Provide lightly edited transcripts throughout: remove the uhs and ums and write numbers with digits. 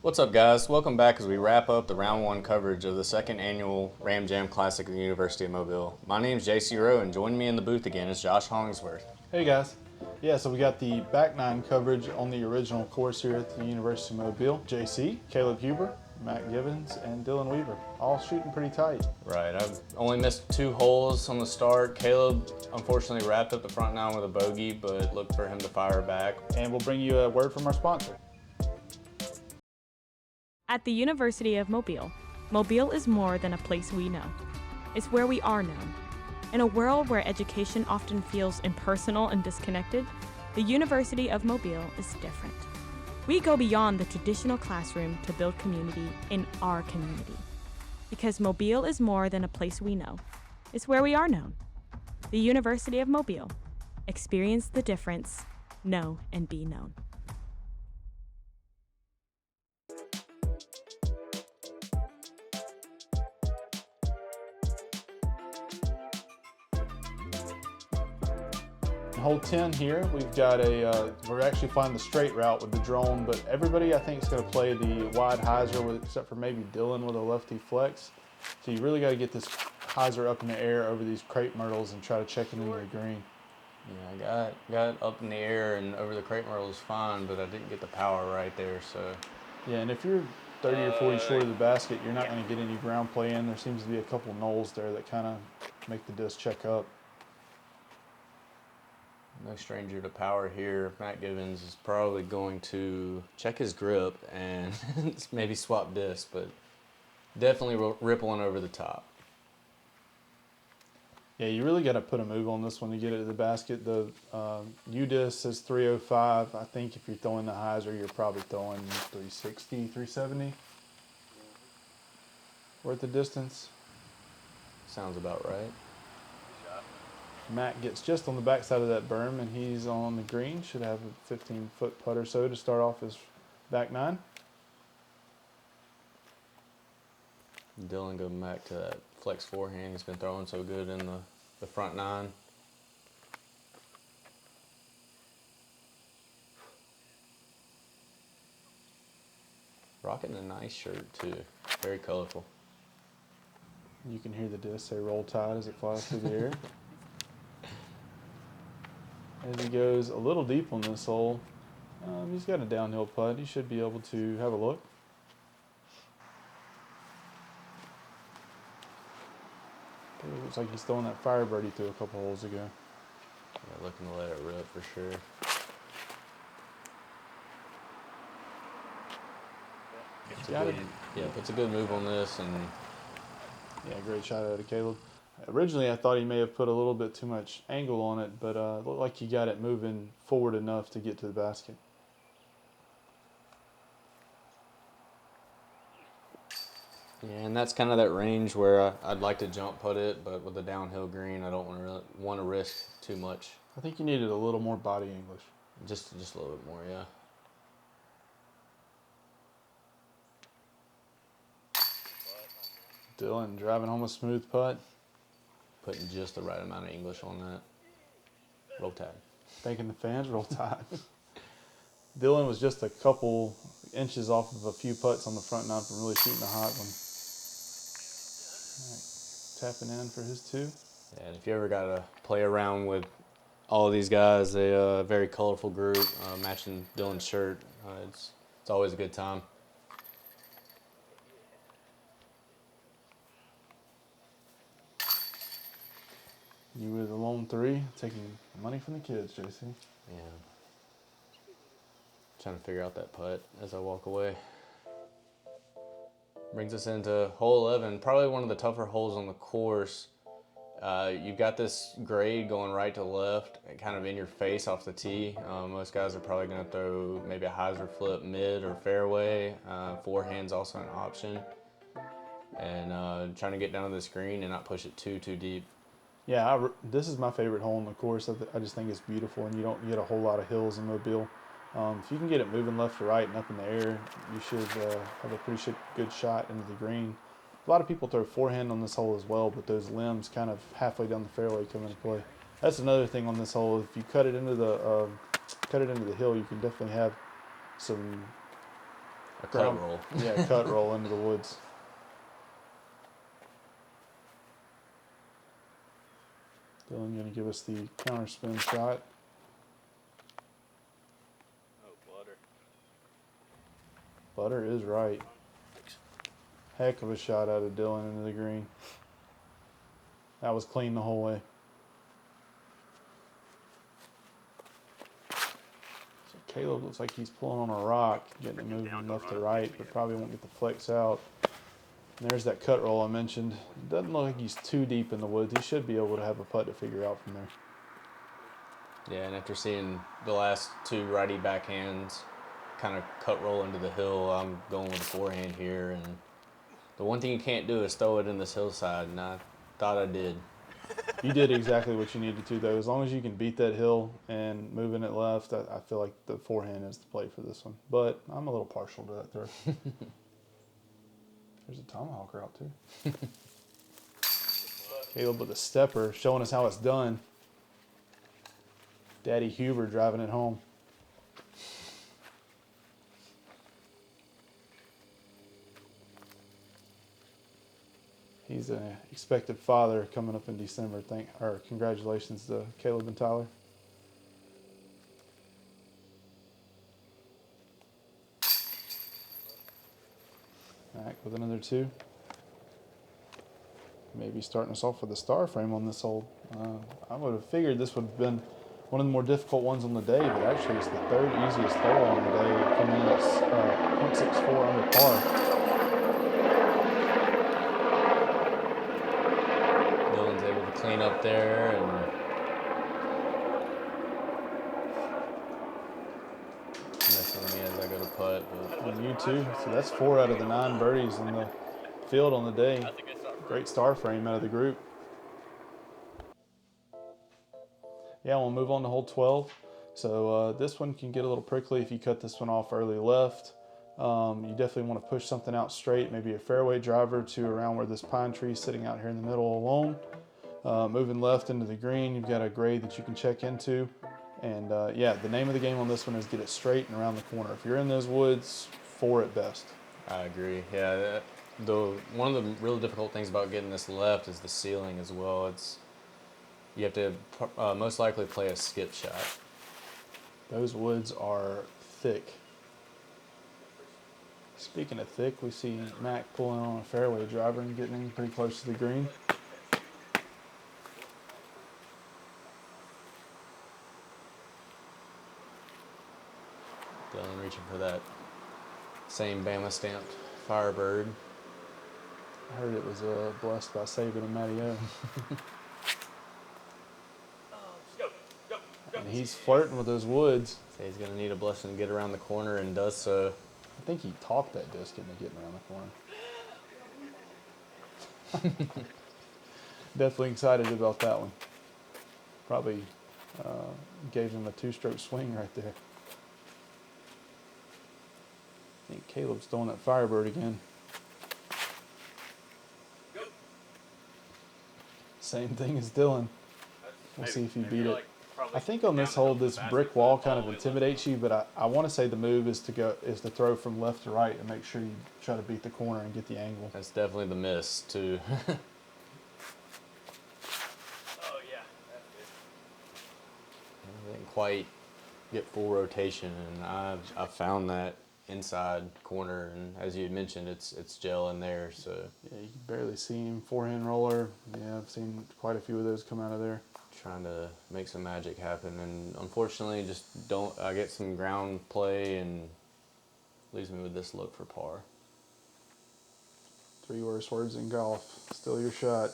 What's up, guys? Welcome back as we wrap up the round one coverage of the second annual Ram Jam Classic at the University of Mobile. My name's JC Rowe, and joining me in the booth again is Josh Hollingsworth. Hey guys. Yeah, so we got the back nine coverage on the original course here at the University of Mobile. JC, Caleb Huber, Matt Gibbons, and Dylan Weaver, all shooting pretty tight. Right, I've only missed 2 holes on the start. Caleb unfortunately wrapped up the front nine with a bogey, but look for him to fire back. And we'll bring you a word from our sponsor. At the University of Mobile, Mobile is more than a place we know. It's where we are known. In a world where education often feels impersonal and disconnected, the University of Mobile is different. We go beyond the traditional classroom to build community in our community. Because Mobile is more than a place we know. It's where we are known. The University of Mobile. Experience the difference. Know and be known. Hole 10 here, we've got we're actually flying the straight route with the drone, but everybody I think is going to play the wide hyzer, except for maybe Dylan with a lefty flex. So you really got to get this hyzer up in the air over these crepe myrtles and try to check it into the green. Yeah, I got it up in the air and over the crepe myrtle is fine, but I didn't get the power right there, so. Yeah, and if you're 30 or 40 short of the basket, you're not going to get any ground play in. There seems to be a couple knolls there that kind of make the disc check up. No stranger to power here. Matt Gibbons is probably going to check his grip and maybe swap discs, but definitely rippling over the top. Yeah, you really got to put a move on this one to get it to the basket. The U-disc says 305. I think if you're throwing the hyzer, you're probably throwing 360, 370 worth of distance. Sounds about right. Matt gets just on the backside of that berm, and he's on the green. Should have a 15-foot putt or so to start off his back nine. Dylan going back to that flex forehand. He's been throwing so good in the front nine. Rocking a nice shirt, too. Very colorful. You can hear the disc say roll tide as it flies through the air. As he goes a little deep on this hole, he's got a downhill putt. He should be able to have a look. It looks like he's throwing that fire birdie through a couple holes ago. Yeah, looking to let it rip for sure. Puts a good move on this, and yeah, great shot out of Caleb. Originally, I thought he may have put a little bit too much angle on it, but it looked like he got it moving forward enough to get to the basket. yeah, and that's kind of that range where I'd like to jump putt it, but with the downhill green, I don't want to risk too much. I think you needed a little more body English. Just a little bit more, yeah. Dylan driving home a smooth putt. Putting just the right amount of English on that. Roll tide. Thanking the fans, roll tide. Dylan was just a couple inches off of a few putts on the front nine from really shooting a hot one. All right, tapping in for his two. Yeah, and if you ever got to play around with all of these guys, a very colorful group, matching Dylan's shirt, it's always a good time. You with a lone three, taking money from the kids, JC. Yeah. Trying to figure out that putt as I walk away. Brings us into hole 11, probably one of the tougher holes on the course. You've got this grade going right to left, kind of in your face off the tee. Most guys are probably going to throw maybe a hyzer flip mid or fairway. Forehand's also an option. And trying to get down to the screen and not push it too deep. Yeah, this is my favorite hole on the course. I just think it's beautiful, and you don't get a whole lot of hills in Mobile. If you can get it moving left to right and up in the air, you should have a pretty good shot into the green. A lot of people throw forehand on this hole as well, but those limbs kind of halfway down the fairway come into play. That's another thing on this hole. If you cut it into the hill, you can definitely have some A cut roll. Yeah, cut roll into the woods. Dylan going to give us the counter spin shot. Oh, butter. Butter is right. Heck of a shot out of Dylan into the green. That was clean the whole way. So Caleb looks like he's pulling on a rock, getting it moving left to right, but probably won't get the flex out. And there's that cut roll I mentioned. It doesn't look like he's too deep in the woods. He should be able to have a putt to figure out from there. Yeah, and after seeing the last two righty backhands kind of cut roll into the hill, I'm going with the forehand here. And the one thing you can't do is throw it in this hillside, and I thought I did. You did exactly what you needed to, though. As long as you can beat that hill and moving it left, I feel like the forehand is the play for this one. But I'm a little partial to that throw. There's a tomahawk route, too. Caleb with a stepper, showing us how it's done. Daddy Huber driving it home. He's an expected father coming up in December. Congratulations to Caleb and Tyler. Mac with another two. Maybe starting us off with a star frame on this hole. I would have figured this would have been one of the more difficult ones on the day, but actually it's the third easiest hole on the day, coming in at .64 under par. Dylan's able to clean up there and messing with me as I go to putt. But On you too. So that's 4 out of the 9 birdies in the field on the day. Great star frame out of the group. Yeah, we'll move on to hole 12. So this one can get a little prickly if you cut this one off early left. You definitely want to push something out straight, maybe a fairway driver to around where this pine tree is sitting out here in the middle alone. Moving left into the green, you've got a grade that you can check into. And yeah, the name of the game on this one is get it straight and around the corner. If you're in those woods, 4 at best. I agree. Yeah, one of the really difficult things about getting this left is the ceiling as well. You have to most likely play a skip shot. Those woods are thick. Speaking of thick, we see Mac pulling on a fairway driver and getting in pretty close to the green. Dylan reaching for that same Bama stamped Firebird. I heard it was blessed by Saban and Matty-O. And he's flirting with those woods. So he's going to need a blessing to get around the corner and does so. I think he talked that disc into getting around the corner. Definitely excited about that one. Probably gave him a 2-stroke swing right there. I think Caleb's throwing that Firebird again. Same thing as Dylan. We'll see if he beat it. I think on this hole, this brick wall kind of intimidates you, but I want to say the move is to throw from left to right and make sure you try to beat the corner and get the angle. That's definitely the miss, too. Oh, yeah. That's good. I didn't quite get full rotation, and I found that inside corner, and as you had mentioned, it's gel in there, so. Yeah, you can barely see him. Forehand roller. Yeah, I've seen quite a few of those come out of there. Trying to make some magic happen, and unfortunately I get some ground play and leaves me with this look for par. 3 worst words in golf. Still your shot.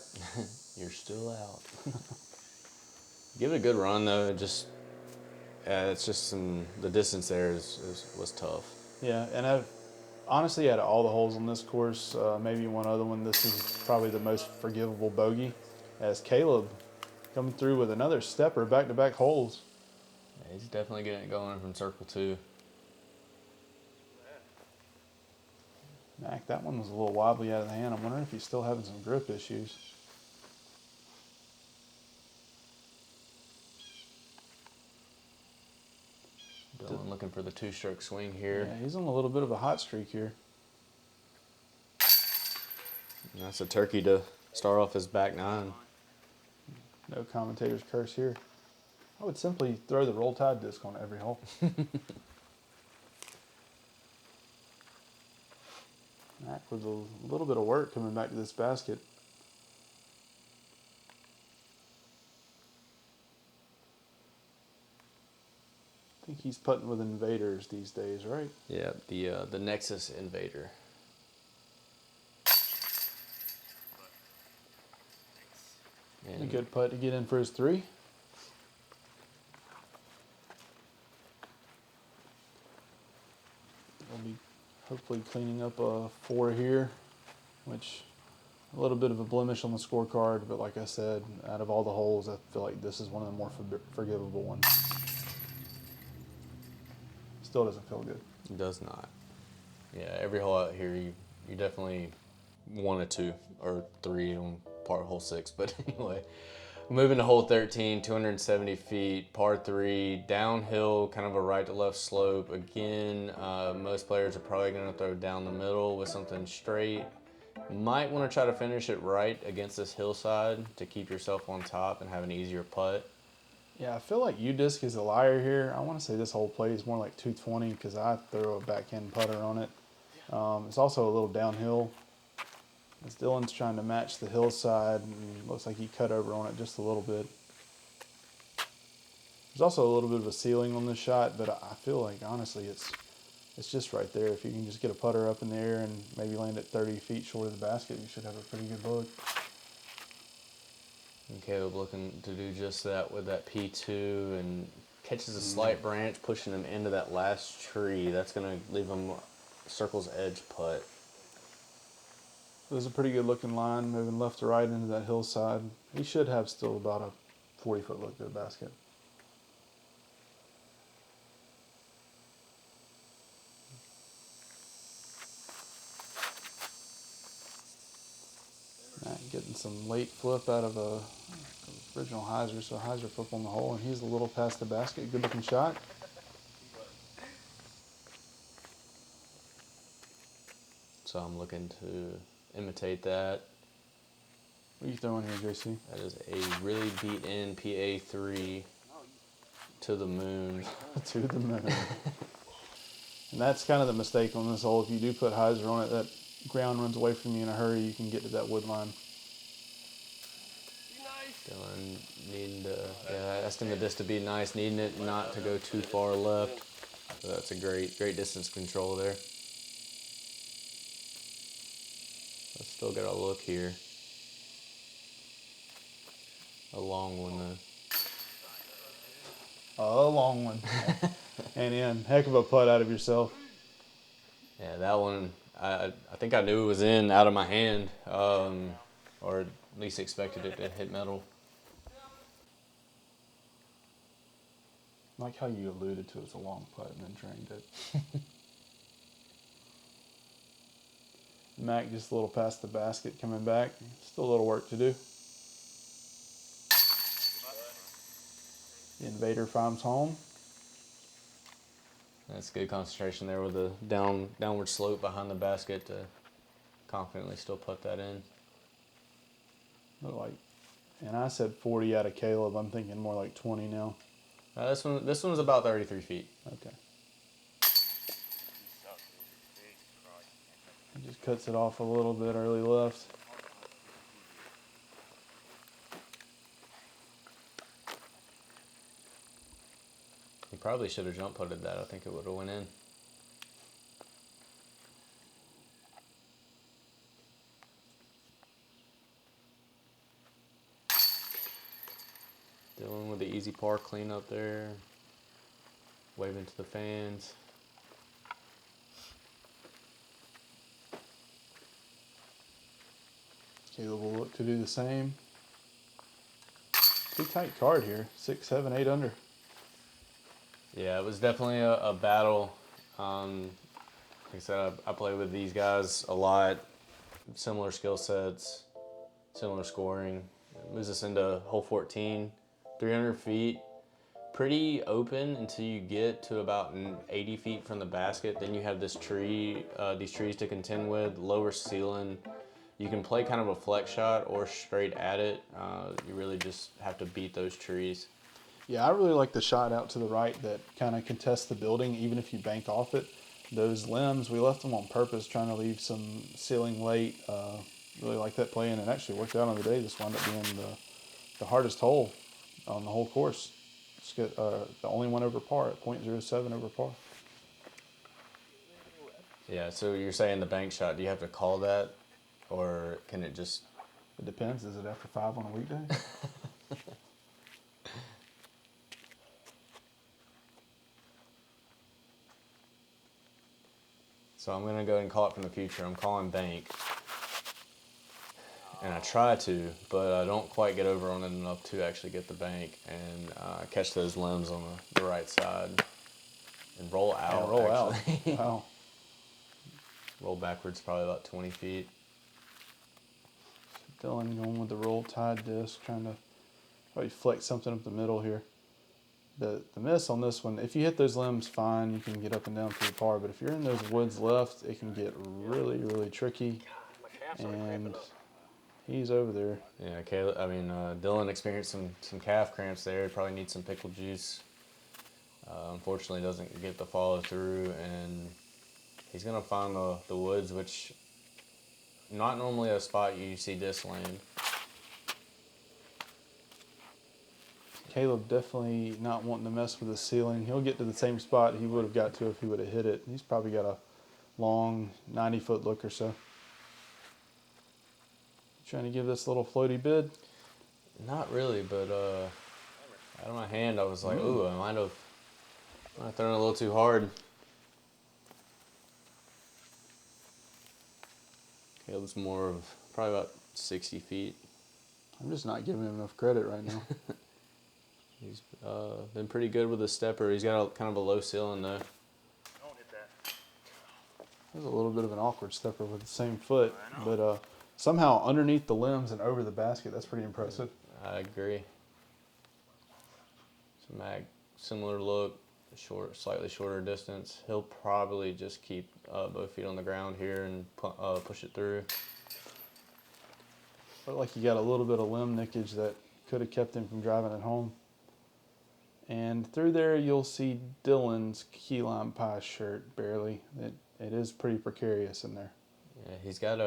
You're still out. Give it a good run though. It's just the distance there was tough. Yeah, and honestly, out of all the holes on this course, maybe one other one, this is probably the most forgivable bogey, as Caleb coming through with another stepper, back-to-back holes. Yeah, he's definitely getting it going from circle 2. Mac, that one was a little wobbly out of the hand. I'm wondering if he's still having some grip issues. Dylan looking for the two-stroke swing here. Yeah, he's on a little bit of a hot streak here. And that's a turkey to start off his back nine. No commentator's curse here. I would simply throw the roll tide disc on every hole. Mac with a little bit of work coming back to this basket. I think he's putting with invaders these days, right? Yeah, the Nexus Invader. A good putt to get in for his three. We'll be hopefully cleaning up a 4 here, which a little bit of a blemish on the scorecard, but like I said, out of all the holes, I feel like this is one of the more forgivable ones. Still doesn't feel good. It does not. Yeah, every hole out here, you definitely 1 or 2 or 3 on par hole 6. But anyway, moving to hole 13, 270 feet, par 3, downhill, kind of a right to left slope. Again, most players are probably going to throw down the middle with something straight. Might want to try to finish it right against this hillside to keep yourself on top and have an easier putt. Yeah, I feel like U-Disc is a liar here. I want to say this whole play is more like 220 because I throw a backhand putter on it. It's also a little downhill. As Dylan's trying to match the hillside, and looks like he cut over on it just a little bit. There's also a little bit of a ceiling on this shot, but I feel like honestly it's just right there. If you can just get a putter up in the air and maybe land it 30 feet short of the basket, you should have a pretty good look. And Caleb looking to do just that with that P2 and catches a slight branch, pushing him into that last tree. That's going to leave him circle's edge putt. It was a pretty good looking line, moving left to right into that hillside. He should have still about a 40-foot look to the basket. Getting some late flip out of a original hyzer, so hyzer flip on the hole, and he's a little past the basket. Good looking shot. So I'm looking to imitate that. What are you throwing here, JC? That is a really beat in PA3 to the moon. To the moon. And that's kind of the mistake on this hole. If you do put hyzer on it, that ground runs away from you in a hurry. You can get to that wood line. Dylan needing to, asking the disc to be nice, needing it not to go too far left. So that's a great distance control there. Let's still got a look here. A long one though. A long one. And in. Heck of a putt out of yourself. Yeah, that one, I think I knew it was in out of my hand, or at least expected it to hit metal. I like how you alluded to it's a long putt and then drained it. Mac just a little past the basket coming back. Still a little work to do. The Invader finds home. That's good concentration there with the downward slope behind the basket to confidently still put that in. Look like, and I said 40 out of Caleb. I'm thinking more like 20 now. This one's about 33 feet. Okay. He just cuts it off a little bit early left. He probably should have jump putted that. I think it would have went in. Dylan with the easy par clean up there. Waving to the fans. Caleb will look to do the same. Pretty tight card here. 6, 7, 8 under. Yeah, it was definitely a battle. Like I said, I play with these guys a lot. Similar skill sets, similar scoring. It moves us into hole 14, 300 feet. pretty open until you get to about 80 feet from the basket. Then you have this tree, these trees to contend with, lower ceiling. You can play kind of a flex shot or straight at it. You really just have to beat those trees. Yeah, I really like the shot out to the right that kind of contests the building, even if you bank off it. Those limbs, we left them on purpose, trying to leave some ceiling late. Really like that play, and it actually worked out on the day. This wound up being the hardest hole on the whole course. It's the only one over par at .07 over par. Yeah, so you're saying the bank shot, do you have to call that? Or can it just... It depends. Is it after 5 on a weekday? So I'm going to go ahead and call it from the future. I'm calling bank. And I try to, but I don't quite get over on it enough to actually get the bank and catch those limbs on the right side. And roll out, And roll actually. out. Wow. Roll backwards probably about 20 feet. Dylan going with the roll tide disc, trying to probably flex something up the middle here. The miss on this one, if you hit those limbs fine, you can get up and down through the par, but if you're in those woods left, it can get really, really tricky. And he's over there. Yeah, Dylan experienced some calf cramps there. He probably needs some pickle juice. Unfortunately, doesn't get the follow through, and he's gonna find the woods, which not normally a spot you see disc land. Caleb definitely not wanting to mess with the ceiling. He'll get to the same spot he would have got to if he would have hit it. He's probably got a long 90-foot look or so. Trying to give this a little floaty bid. Not really, but out of my hand, I was like, ooh, I might have thrown it a little too hard. Caleb's more of probably about 60 feet. I'm just not giving him enough credit right now. He's been pretty good with the stepper. He's got kind of a low ceiling though. Don't hit that. There's a little bit of an awkward stepper with the same foot, but somehow underneath the limbs and over the basket, that's pretty impressive. I agree. So similar look, slightly shorter distance. He'll probably just keep both feet on the ground here and push it through. Looked like he got a little bit of limb nickage that could have kept him from driving it home. And through there, you'll see Dylan's key lime pie shirt, barely. It is pretty precarious in there. Yeah, he's got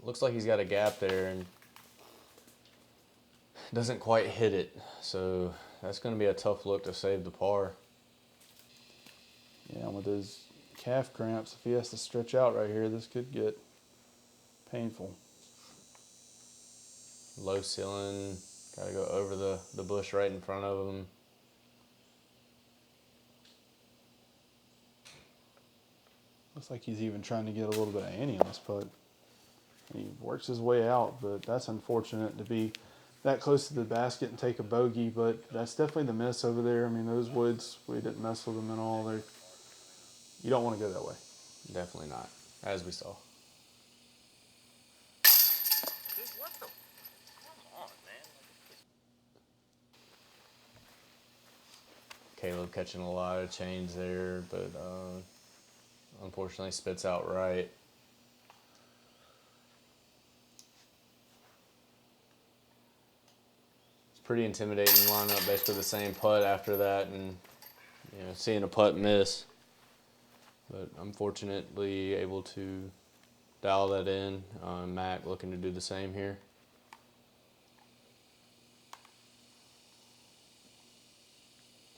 looks like he's got a gap there and doesn't quite hit it. So that's going to be a tough look to save the par. Yeah, with those calf cramps, if he has to stretch out right here, this could get painful. Low ceiling, got to go over the bush right in front of him. Looks like he's even trying to get a little bit of ante on this putt. He works his way out, but that's unfortunate to be that close to the basket and take a bogey, but that's definitely the miss over there. I mean, those woods, we didn't mess with them at all. You don't want to go that way. Definitely not, as we saw. Dude, what the? Come on, man. Caleb catching a lot of chains there, but unfortunately spits out right. It's pretty intimidating line up basically the same putt after that, and seeing a putt miss. But unfortunately able to dial that in. Mac looking to do the same here.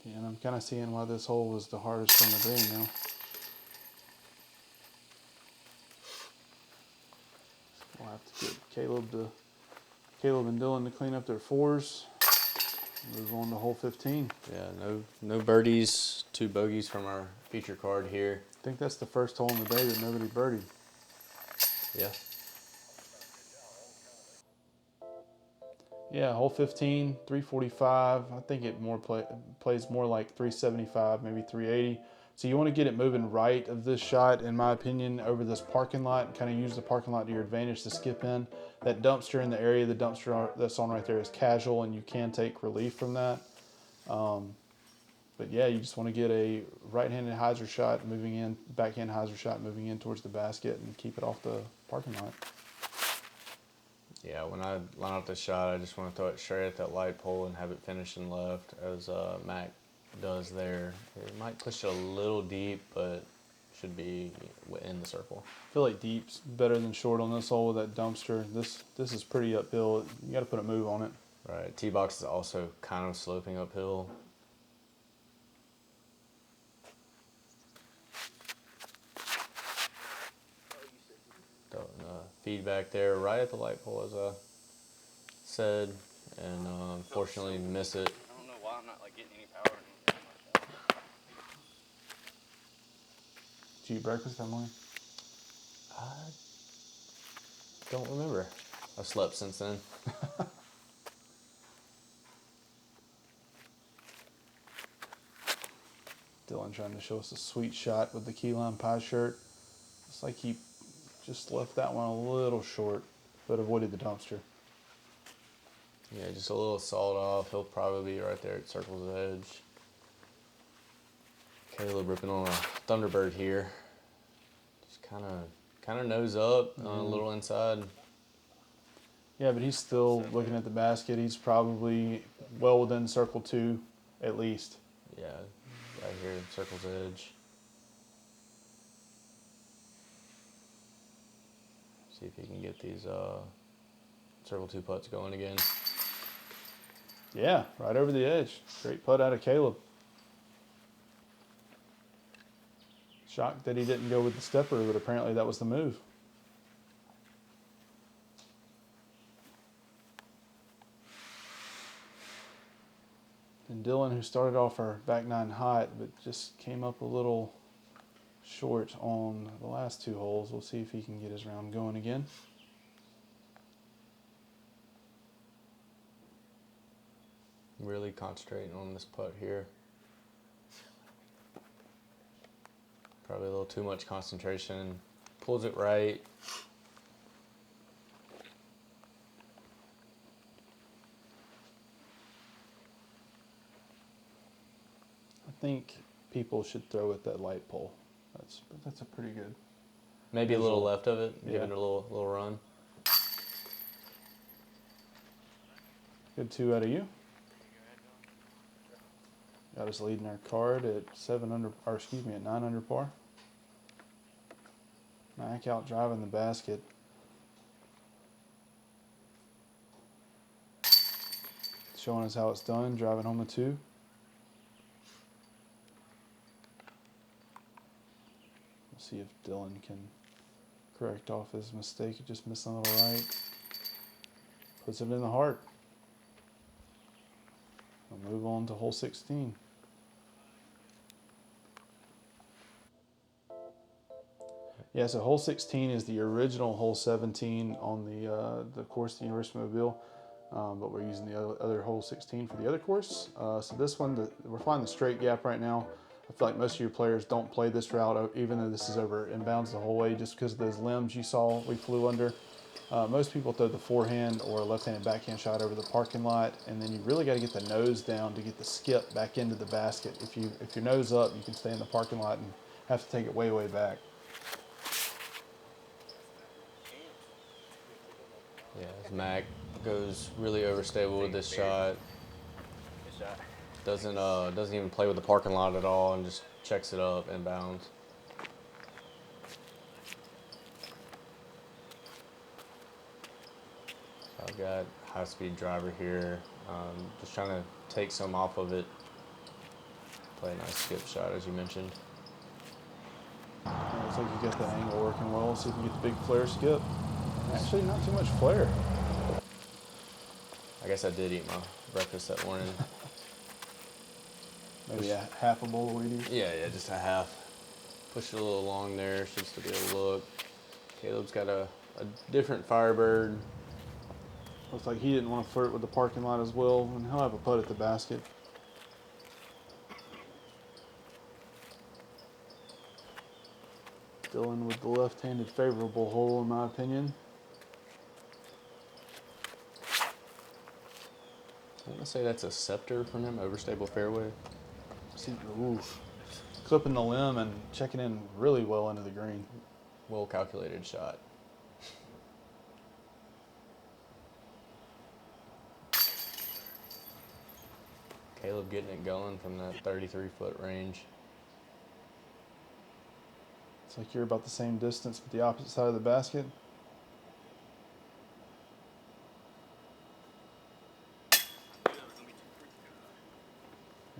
Yeah, and I'm kind of seeing why this hole was the hardest on the day now. We'll have to get Caleb and Dylan to clean up their fours. Move on to hole 15. Yeah, no birdies, 2 bogeys from our feature card here. I think that's the first hole in the day that nobody birdied. Yeah. Yeah, hole 15, 345. I think it plays more like 375, maybe 380. So you want to get it moving right of this shot, in my opinion, over this parking lot, and kind of use the parking lot to your advantage to skip in. That dumpster in the area, the dumpster that's on right there is casual, and you can take relief from that. But yeah, you just want to get a right-handed hyzer shot moving in, backhand hyzer shot moving in towards the basket and keep it off the parking lot. Yeah, when I line up the shot, I just want to throw it straight at that light pole and have it finish in left, as Mac does there. It might push it a little deep, but should be in the circle. I feel like deep's better than short on this hole with that dumpster. This is pretty uphill. You got to put a move on it. Right, tee box is also kind of sloping uphill. Throwing feedback there right at the light pole, as I said, and unfortunately miss it. I don't know why I'm not like getting any power in my shot. Did you eat breakfast that morning? I don't remember. I've slept since then. Dylan trying to show us a sweet shot with the key lime pie shirt. It's like he just left that one a little short, but avoided the dumpster. Yeah, just a little sawed off. He'll probably be right there at circle's edge. Caleb ripping on a Thunderbird here. Just kind of nose up, a little inside. Yeah, but he's still looking at the basket. He's probably well within circle 2, at least. Yeah, right here at circle's edge. See if he can get these circle 2 putts going again. Yeah, right over the edge. Great putt out of Caleb. Shocked that he didn't go with the stepper, but apparently that was the move. And Dylan, who started off our back nine hot, but just came up a little short on the last 2 holes. We'll see if he can get his round going again. Really concentrating on this putt here. Probably a little too much concentration. Pulls it right. I think people should throw at that light pole. That's a pretty good. Maybe a little left of it. Give Yeah. it a little run. Good 2 out of you. Got us leading our card at at 9 under par. Mac out driving the basket. Showing us how it's done, driving home a 2. We'll see if Dylan can correct off his mistake of just missing a little right. Puts it in the heart. We'll move on to hole 16. Yeah, so hole 16 is the original hole 17 on the course, the University of Mobile, but we're using the other hole 16 for the other course. So this one, we're flying the straight gap right now. I feel like most of your players don't play this route, even though this is over inbounds the whole way, just because of those limbs you saw we flew under. Most people throw the forehand or left-handed backhand shot over the parking lot, and then you really got to get the nose down to get the skip back into the basket. If your nose up, you can stay in the parking lot and have to take it way, way back. Yeah, as Mac goes really overstable with this shot. Good shot. Doesn't even play with the parking lot at all and just checks it up inbounds. So I've got high-speed driver here. Just trying to take some off of it. Play a nice skip shot, as you mentioned. Looks like you got that angle working well. See if you get the big flare skip. Actually, not too much flare. I guess I did eat my breakfast that morning. Maybe a half a bowl of Wheaties. Yeah, just a half. Push it a little long there, should still be able to look. Caleb's got a different Firebird. Looks like he didn't want to flirt with the parking lot as well, and he'll have a putt at the basket. Dylan with the left-handed favorable hole, in my opinion. I want to say that's a scepter from him, overstable fairway. See, oof. Clipping the limb and checking in really well into the green. Well calculated shot. Caleb getting it going from that 33-foot range. It's like you're about the same distance but the opposite side of the basket.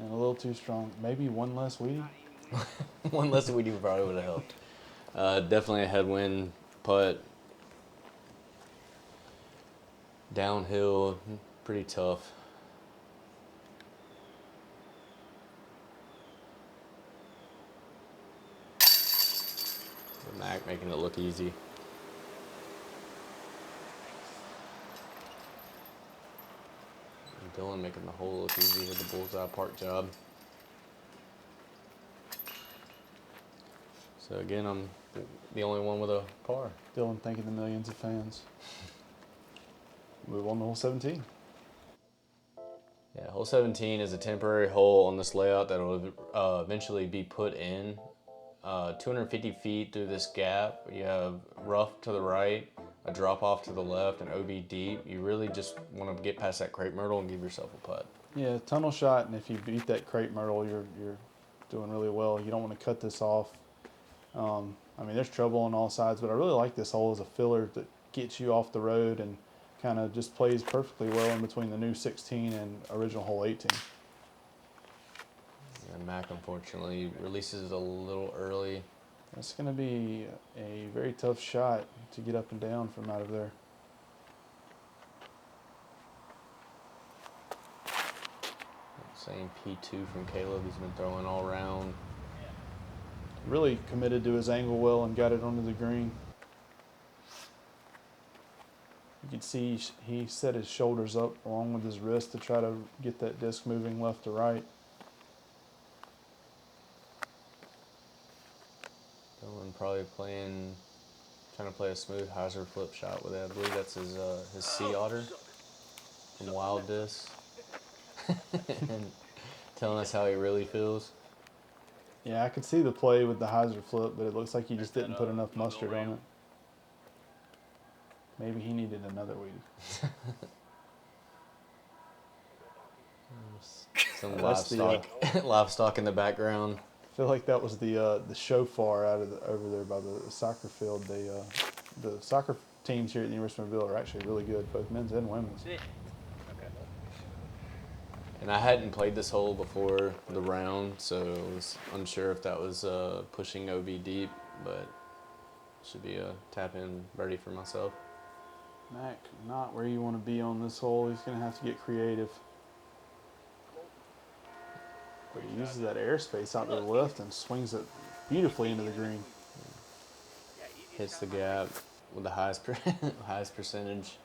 And a little too strong. Maybe one less weedy. One less weedy probably would have helped. Definitely a headwind putt. Downhill, pretty tough. Mac making it look easy. And Dylan making the hole look easy with the bullseye park job. So again, I'm the only one with a par. Dylan thanking the millions of fans. Move on to hole 17. Yeah, hole 17 is a temporary hole on this layout that will eventually be put in. 250 feet through this gap, you have rough to the right, a drop off to the left, and OB deep. You really just want to get past that crepe myrtle and give yourself a putt. Yeah, tunnel shot, and if you beat that crepe myrtle, you're doing really well. You don't want to cut this off. I mean, there's trouble on all sides, but I really like this hole as a filler that gets you off the road and kind of just plays perfectly well in between the new 16 and original hole 18. And Mac, unfortunately, releases it a little early. That's going to be a very tough shot to get up and down from out of there. Same P2 from Caleb. He's been throwing all around. Really committed to his angle well and got it onto the green. You can see he set his shoulders up along with his wrist to try to get that disc moving left to right. Dylan probably trying to play a smooth hyzer flip shot with it. I believe that's his sea otter from Wild Disc. And telling us how he really feels. Yeah, I could see the play with the hyzer flip, but it looks like he just didn't put enough mustard on it. Maybe he needed another weedy. Some That's livestock in the background. I feel like that was the shofar out of over there by the soccer field. The soccer teams here at the University of Mobile are actually really good, both men's and women's. And I hadn't played this hole before the round, so I was unsure if that was pushing OB deep, but should be a tap in birdie for myself. Mac, not where you want to be on this hole. He's going to have to get creative. But he uses that airspace out to the left and swings it beautifully into the green. Hits the gap with the highest highest percentage.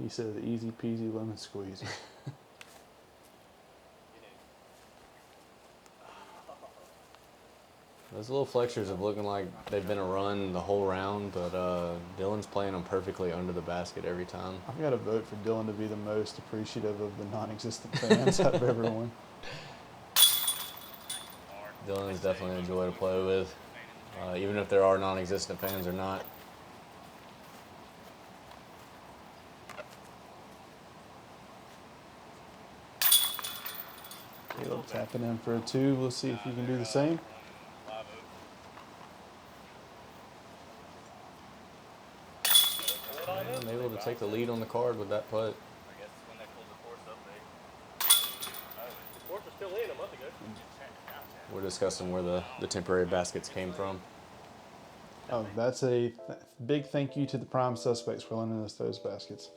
He says easy peasy lemon squeeze. Those little flexors have looking like they've been a run the whole round, but Dylan's playing them perfectly under the basket every time. I've got to vote for Dylan to be the most appreciative of the non-existent fans out of everyone. Dylan is definitely a joy to play with, even if there are non-existent fans or not. Caleb tapping in for a 2. Let's see if you can do the same. I'm able to take the lead on the card with that putt. I guess when they pulled the course up, the course was still in a month ago. We're discussing where the temporary baskets came from. Oh, that's a big thank you to the prime suspects for lending us those baskets.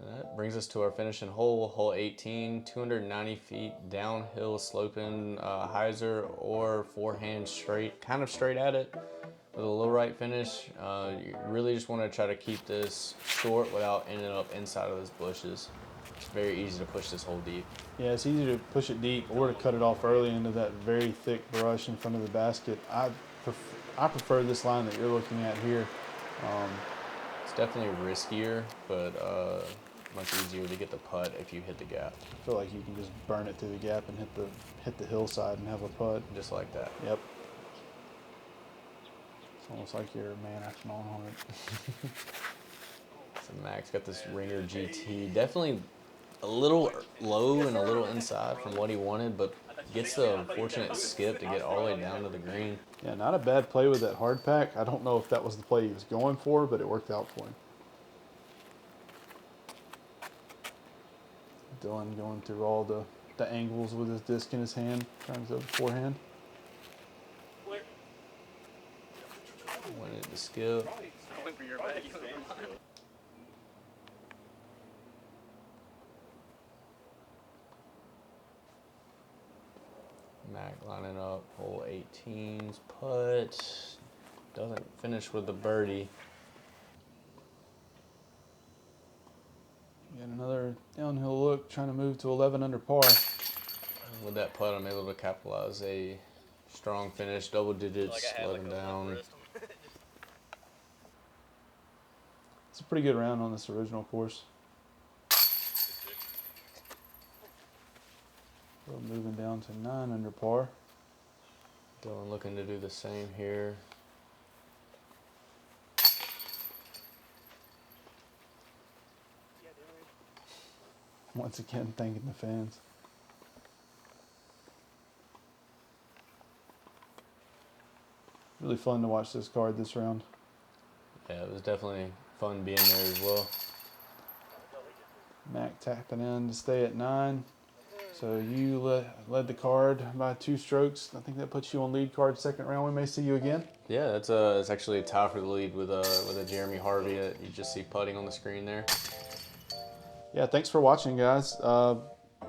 And that brings us to our finishing hole, hole 18, 290 feet downhill sloping hyzer or forehand straight, kind of straight at it with a low right finish. You really just want to try to keep this short without ending up inside of those bushes. It's very easy to push this hole deep. Yeah, it's easy to push it deep or to cut it off early into that very thick brush in front of the basket. I prefer this line that you're looking at here. It's definitely riskier, but much easier to get the putt if you hit the gap, I feel like you can just burn it through the gap and hit the hillside and have a putt. just like that. Yep. It's almost like you're a man after my own heart. So Max got this Ringer GT, definitely a little low and a little inside from what he wanted, but gets the unfortunate skip to get all the way down to the green. Yeah, not a bad play with that hard pack. I don't know if that was the play he was going for, but it worked out for him. Dylan going through all the angles with his disc in his hand, trying to the forehand. Wanted to skip. Going for your bag. Mac lining up, hole 18's putt. Doesn't finish with the birdie. Got another downhill look, trying to move to 11 under par. With that putt, I'm able to capitalize a strong finish, double digits, let him down. It's a pretty good round on this original course. We're moving down to 9 under par. Dylan looking to do the same here. Once again, thanking the fans. Really fun to watch this card this round. Yeah, it was definitely fun being there as well. Mac tapping in to stay at 9. So you led the card by 2 strokes. I think that puts you on lead card second round. We may see you again. Yeah, it's actually a tie for the lead with a Jeremy Harvey that you just see putting on the screen there. Yeah, thanks for watching, guys.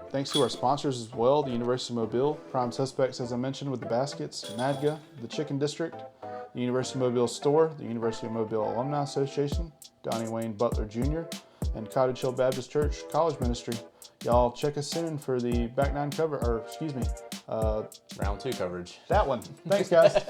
Thanks to our sponsors as well, the University of Mobile, prime suspects, as I mentioned, with the baskets, NADGA, the Chicken District, the University of Mobile Store, the University of Mobile Alumni Association, Donnie Wayne Butler Jr., and Cottage Hill Baptist Church College Ministry. Y'all check us in for the back nine cover, or excuse me, Round 2 coverage. that one. Thanks, guys.